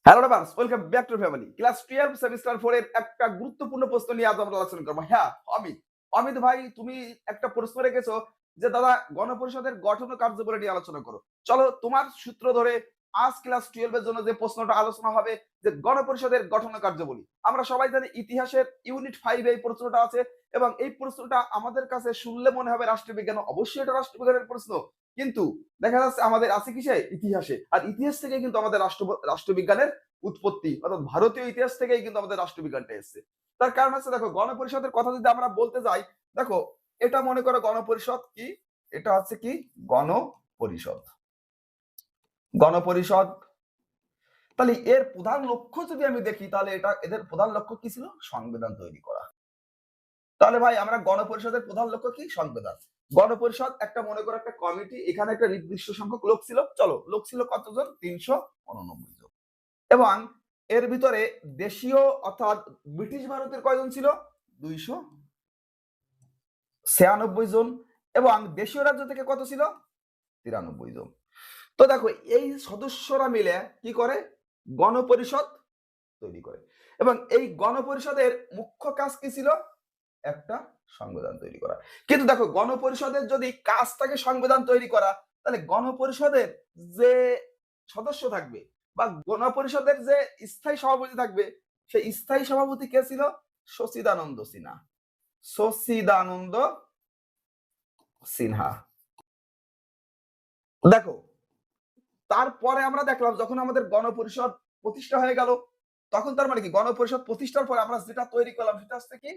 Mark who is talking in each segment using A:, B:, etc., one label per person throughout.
A: Hello everyone, welcome back to family. Class 12 semester 4 এর একটা গুরুত্বপূর্ণ প্রশ্ন নিয়ে আজ আমরা আলোচনা করব। হ্যাঁ, অমিত। অমিত ভাই, তুমি একটা প্রশ্ন রেখেছো যে দাদা গণপরিষদের গঠন ও কার্যবলী নিয়ে আলোচনা করো। চলো তোমার সূত্র ধরে আজ ক্লাস 12 এর জন্য যে প্রশ্নটা আলোচনা হবে যে গণপরিষদের গঠন ও কার্যবলী। আমরা সবাই জানি ইতিহাসের ইউনিট 5 এই প্রশ্নটা আছে এবং এই প্রশ্নটা আমাদের কাছে শুনলে মনে হবে রাষ্ট্রবিজ্ঞান। অবশ্যই এটা রাষ্ট্রবিজ্ঞানের প্রশ্ন। কিন্তু দেখা যাচ্ছে আমাদের আছে কিসে? ইতিহাসে। আর ইতিহাস থেকে কিন্তু আমাদের রাষ্ট্রবিজ্ঞানের উৎপত্তি, অর্থাৎ ভারতীয় ইতিহাস থেকেই কিন্তু আমাদের রাষ্ট্রবিজ্ঞানটা এসেছে। তার কারণ হচ্ছে দেখো, গণপরিষদের কথা যদি আমরা বলতে যাই, দেখো এটা মনে করো গণপরিষদ কি, এটা হচ্ছে কি গণপরিষদ। গণপরিষদ, তাহলে এর প্রধান লক্ষ্য যদি আমি দেখি, তাহলে এটা এদের প্রধান লক্ষ্য কি ছিল? সংবিধান তৈরি করা। তাহলে ভাই আমরা গণপরিষদের প্রধান লক্ষ্য কি? সংবিধান। গণপরিষদ একটা মনে করো একটা কমিটি, এখানে একটা নির্দিষ্ট সংখ্যক লোক ছিল। চলো লোক ছিল কতজন? 389 জন। এবং এর ভিতরে দেশীয় অর্থাৎ ব্রিটিশ ভারতের কয়জন ছিল? 296 জন। এবং দেশীয় রাজ্য থেকে কত ছিল? 93 জন। তো দেখো এই সদস্যরা মিলে কি করে? গণপরিষদ তৈরি করে। এবং এই গণপরিষদের মুখ্য কাজ কি ছিল? একটা সংবিধান তৈরি করা। কিন্তু দেখো গণপরিষদের যদি কাজ থাকে সংবিধান তৈরি করা, তাহলে গণপরিষদের যে সদস্য থাকবে বা গণপরিষদের যে স্থায়ী সভাপতি থাকবে, সেই স্থায়ী সভাপতি কে ছিল? সচিদানন্দ সিনহা। সচিদানন্দ সিনহা। দেখো তারপরে আমরা দেখলাম যখন আমাদের গণপরিষদ প্রতিষ্ঠা হয়ে গেল, তখন তার মানে কি গণপরিষদ প্রতিষ্ঠার পরে আমরা যেটা তৈরি করলাম সেটা হচ্ছে কি?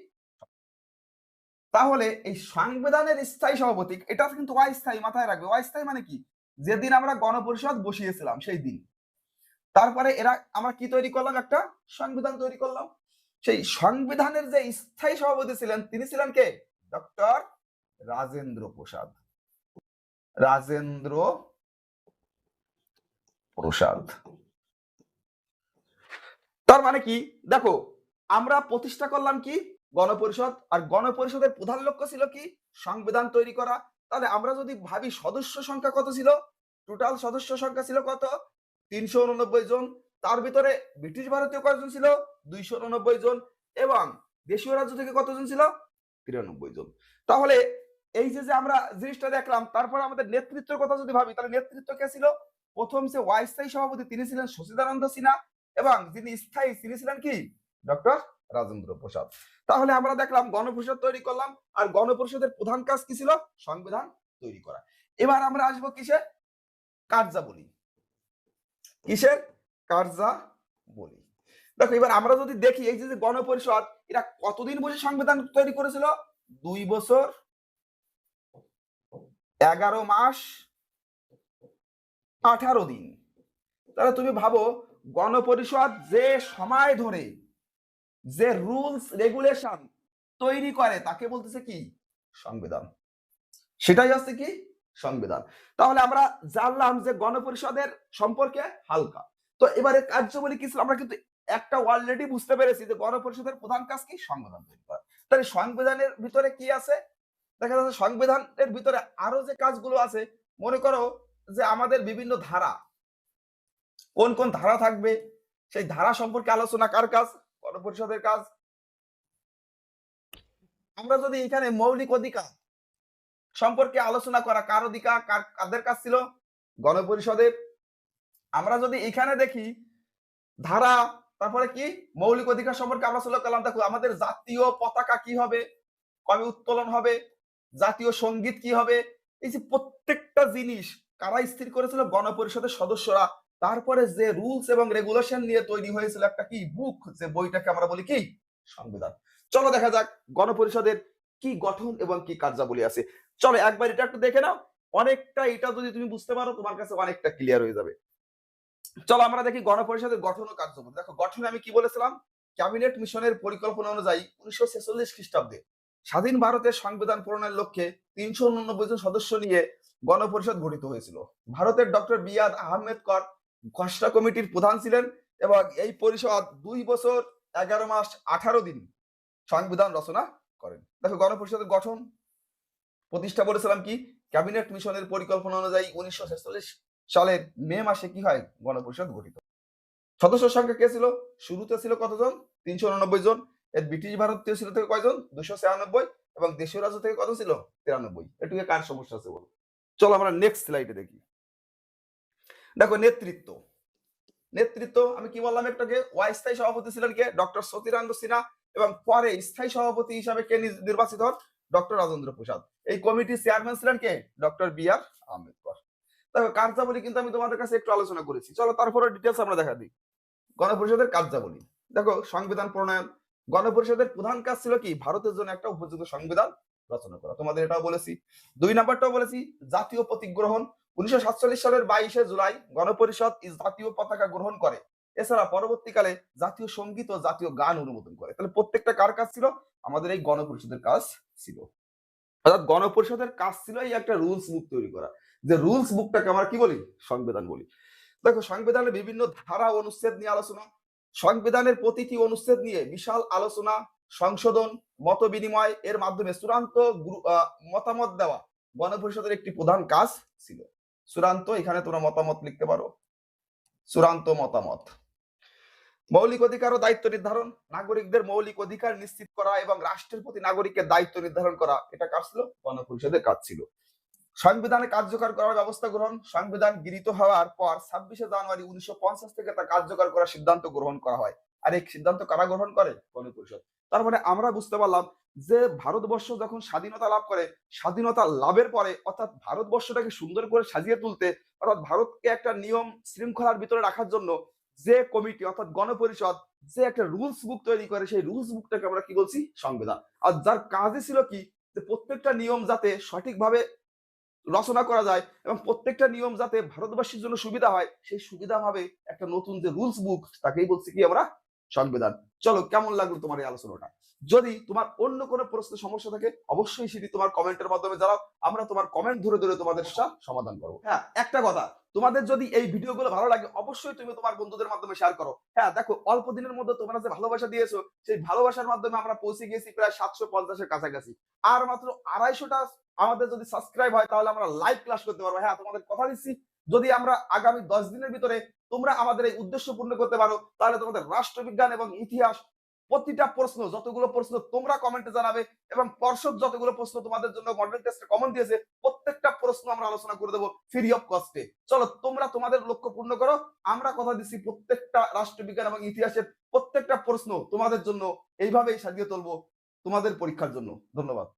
A: তাহলে এই সংবিধানের স্থায়ী সভাপতি, এটা কিন্তু অস্থায়ী, মাথায় রাখবে। অস্থায়ী মানে কি? যেদিন আমরা গণপরিষদ বসিয়েছিলাম সেই দিন। তারপরে এরা আমরা কি তৈরি করলাম? একটা সংবিধান তৈরি করলাম। সেই সংবিধানের যে স্থায়ী সভাপতি ছিলেন তিনি ছিলেন কে? ডক্টর রাজেন্দ্র প্রসাদ। রাজেন্দ্র প্রসাদ। তার মানে কি? দেখো আমরা প্রতিষ্ঠা করলাম কি? গণপরিষদ। আর গণপরিষদের প্রধান লক্ষ্য ছিল কি? সংবিধান তৈরি করা। তাহলে আমরা যদি ভাবি সদস্য সংখ্যা কত ছিল? টোটাল সদস্য সংখ্যা ছিল কত? 389 জন। তার ভিতরে ব্রিটিশ ভারতীয় কয়জন ছিল? 289 জন। এবং দেশীয় রাজ্য থেকে কতজন ছিল? 93 জন। তাহলে এই যে আমরা জিনিসটা দেখলাম, তারপর আমাদের নেতৃত্বের কথা যদি ভাবি, তাহলে নেতৃত্ব কে ছিল? প্রথম যে অস্থায়ী সভাপতি তিনি ছিলেন সচিদানন্দ সিনহা এবং যিনি স্থায়ী তিনি ছিলেন কি? ডক্টর রাজেন্দ্র প্রসাদ। তাহলে আমরা দেখলাম গণপরিষদ তৈরি করলাম। আর গণপরিষদের প্রধান কাজ কি ছিল? সংবিধান তৈরি করা। এবার আমরা আসবো কিসে? কার্যাবলী। কিসের? কার্যাবলী। দেখো এবার আমরা যদি দেখি এই যে গণপরিষদ এরা কতদিন বসে সংবিধান তৈরি করেছিল? 2 বছর 11 মাস 18 দিন। তাহলে তুমি ভাবো গণপরিষদ যে সময় ধরে যে রুলস রেগুলেশন তৈরি করে তাকে বলতেছে কি? সংবিধান। সেটাই হচ্ছে কি? সংবিধান। তাহলে আমরা জানলাম যে গণপরিষদের সম্পর্কে হালকা। তো এবারে কার্যাবলী কি ছিল? আমরা কিন্তু একটা অলরেডি বুঝতে পেরেছি যে গণপরিষদের প্রধান কাজ কি? সংবিধান তৈরি করা। তাহলে সংবিধানের ভিতরে কি আছে? দেখা যাচ্ছে সংবিধানের ভিতরে আরো যে কাজগুলো আছে, মনে করো যে আমাদের বিভিন্ন ধারা, কোন কোন ধারা থাকবে সেই ধারা সম্পর্কে আলোচনা কার কাজ? গণপরিষদের কাজ। আমরা যদি এখানে মৌলিক অধিকার সম্পর্কে আলোচনা করা, কার অধিকার কাদের কাজ ছিল? গণপরিষদের। আমরা যদি এখানে দেখি ধারা, তারপরে কি মৌলিক অধিকার সম্পর্কে আমরা আলোচনা করলাম। দেখো আমাদের জাতীয় পতাকা কি হবে, কবে উত্তোলন হবে, জাতীয় সঙ্গীত কি হবে, এই যে প্রত্যেকটা জিনিস কারা স্থির করেছিল? গণপরিষদের সদস্যরা। তারপরে যে রুলস এবং রেগুলেশন নিয়ে তৈরি হয়েছিল একটা কি বুক, যে বইটাকে আমরা বলি কি? সংবিধান। চলো দেখা যাক গণপরিষদের কি গঠন এবং কি কার্যাবলী আছে। চলো একবার এটা একটু দেখে নাও। অনেকটা এটা যদি তুমি বুঝতে পারো তোমার কাছে অনেকটা ক্লিয়ার হয়ে যাবে। চলো আমরা দেখি গণপরিষদের গঠন ও কার্যবলী। দেখো গঠনে আমি কি বলেছিলাম? ক্যাবিনেট মিশনের পরিকল্পনা অনুযায়ী 1946 খ্রিস্টাব্দে স্বাধীন ভারতের সংবিধান প্রণয়নের লক্ষ্যে 389 জন সদস্য নিয়ে গণপরিষদ গঠিত হয়েছিল। ভারতের ডক্টর বি আর আহমেদকর খসড়া কমিটির প্রধান ছিলেন এবং এই পরিষদ 2 বছর 11 মাস 18 দিন সংবিধান রচনা করেন। দেখো গণপরিষদের গঠন প্রতিষ্ঠা বলেছিলাম কি? ক্যাবিনেট মিশনের পরিকল্পনা অনুযায়ী 1946 সালের মে মাসে কি হয়? গণপরিষদ গঠিত। সদস্য সংখ্যা কে ছিল? শুরুতে ছিল কতজন? ৩৮৯ জন। এর ব্রিটিশ ভারতীয় ছিল থেকে কয়জন? ২৯৬ এবং দেশীয় রাজ্য থেকে কত ছিল? ৯৩। এটুকু কার সমস্যা আছে বলো? চলো আমরা নেক্সট স্লাইডে দেখি। দেখো নেতৃত্ব। নেতৃত্ব আমি কি বললাম একটু আগে? অস্থায়ী সভাপতি ছিলেন কে? ডক্টর সতীরানন্দ সিনহা এবং পরে স্থায়ী সভাপতি হিসাবে কে নির্বাচিত হন? ডক্টর রাজেন্দ্র প্রসাদ। এই কমিটির চেয়ারম্যান ছিলেন কে? ডক্টর বি আর আম্বেদকর। দেখো কার্যাবলী কিন্তু আমি তোমাদের কাছে একটু আলোচনা করেছি। চলো তারপরে ডিটেলস আমরা দেখা দিই। গণপরিষদের কার্যাবলী। দেখো সংবিধান প্রণয়ন। গণপরিষদের প্রধান কাজ ছিল কি? ভারতের জন্য একটা উপযুক্ত সংবিধান রচনা করা। তোমাদের এটাও বলেছি। ২ নাম্বারটাও বলেছি, জাতীয় প্রতীক গ্রহণ। ১৯৪৭ সালের ২২শে জুলাই গণপরিষদ জাতীয় পতাকা গ্রহণ করে। এছাড়া পরবর্তীকালে জাতীয় সঙ্গীত ও জাতীয় গান অনুমোদন করে। তাহলে প্রত্যেকটা কার কাজ ছিল? আমাদের এই গণপরিষদের কাজ ছিল। অর্থাৎ গণপরিষদের কাজ ছিল এই একটা রুলস বুক তৈরি করা। যে রুলস বুকটাকে আমরা কি বলি? সংবিধান বলি। দেখো সংবিধানের বিভিন্ন ধারা অনুচ্ছেদ নিয়ে আলোচনা। সংবিধানের প্রতিটি অনুচ্ছেদ নিয়ে বিশাল আলোচনা, সংশোধন, মত বিনিময় এর মাধ্যমে চূড়ান্ত মতামত দেওয়া গণপরিষদের একটি প্রধান কাজ ছিল। চূড়ান্ত, এখানে তোমরা মতামত লিখতে পারো। চূড়ান্ত মতামত। মৌলিক অধিকার ও দায়িত্ব নির্ধারণ। নাগরিকদের মৌলিক অধিকার নিশ্চিত করা এবং রাষ্ট্রের প্রতি নাগরিকের দায়িত্ব নির্ধারণ করা, এটা কাজ ছিল? গণপরিষদের কাজ ছিল। সংবিধানে কার্যকর করার ব্যবস্থা গ্রহণ। সংবিধান গৃহীত হওয়ার পর ২৬শে জানুয়ারি ১৯৫০ থেকে তা কার্যকর করার সিদ্ধান্ত গ্রহণ করা হয়। আর এই সিদ্ধান্ত কারা গ্রহণ করে? গণপরিষদ। তার মানে আমরা বুঝতে পারলাম যে ভারতবর্ষ যখন স্বাধীনতা লাভ করে, স্বাধীনতা লাভের পরে অর্থাৎ ভারতবর্ষটাকে সুন্দর করে সাজিয়ে তুলতে, অর্থাৎ ভারতকে একটা নিয়ম শৃঙ্খলার ভিতরে রাখার জন্য যে কমিটি অর্থাৎ গণপরিষদ যে একটা রুলস বুক তৈরি করে, সেই রুলস বুকটাকে আমরা কি বলছি? সংবিধান। আর যার কাজই ছিল কি? যে প্রত্যেকটা নিয়ম যাতে সঠিকভাবে রচনা করা যায় এবং প্রত্যেকটা নিয়ম যাতে ভারতবাসীর জন্য সুবিধা হয়, সেই সুবিধা ভাবে একটা নতুন যে রুলস বুক, তাকেই বলছি কি আমরা? সংবিধান। চলো কেমন লাগলো তোমার এই আলোচনাটা? যদি তোমার অন্য কোনো প্রশ্নের সমস্যা থাকে অবশ্যই সেটি তোমার কমেন্টের মাধ্যমে জানাও। আমরা তোমার কমেন্ট ধরে ধরে তোমাদের সমাধান করবো। হ্যাঁ, একটা কথা, তোমাদের যদি এই ভিডিওগুলো ভালো লাগে অবশ্যই তুমি তোমার বন্ধুদের মাধ্যমে শেয়ার করো। হ্যাঁ দেখো, অল্প দিনের মধ্যে তোমরা যে ভালোবাসা দিয়েছো, সেই ভালোবাসার মাধ্যমে আমরা পৌঁছে গিয়েছি প্রায় ৭৫০-এর কাছাকাছি। আর মাত্র ২৫০টা আমাদের যদি সাবস্ক্রাইব হয় তাহলে আমরা লাইভ ক্লাস করতে পারবো। হ্যাঁ, তোমাদের কথা দিচ্ছি, যদি আমরা আগামী ১০ দিনের ভিতরে তোমরা আমাদের এই উদ্দেশ্য পূর্ণ করতে পারো, তাহলে তোমাদের রাষ্ট্রবিজ্ঞান এবং ইতিহাস প্রতিটা প্রশ্ন, যতগুলো প্রশ্ন তোমরা কমেন্টে জানাবে এবং পর্ষদ যতগুলো প্রশ্ন তোমাদের জন্য মডেল টেস্টে কমন দিয়েছে, প্রত্যেকটা প্রশ্ন আমরা আলোচনা করে দেবো ফ্রি অফ কস্টে। চলো তোমরা তোমাদের লক্ষ্য পূর্ণ করো। আমরা কথা দিচ্ছি প্রত্যেকটা রাষ্ট্রবিজ্ঞান এবং ইতিহাসের প্রত্যেকটা প্রশ্ন তোমাদের জন্য এইভাবেই সাজিয়ে তুলবো তোমাদের পরীক্ষার জন্য। ধন্যবাদ।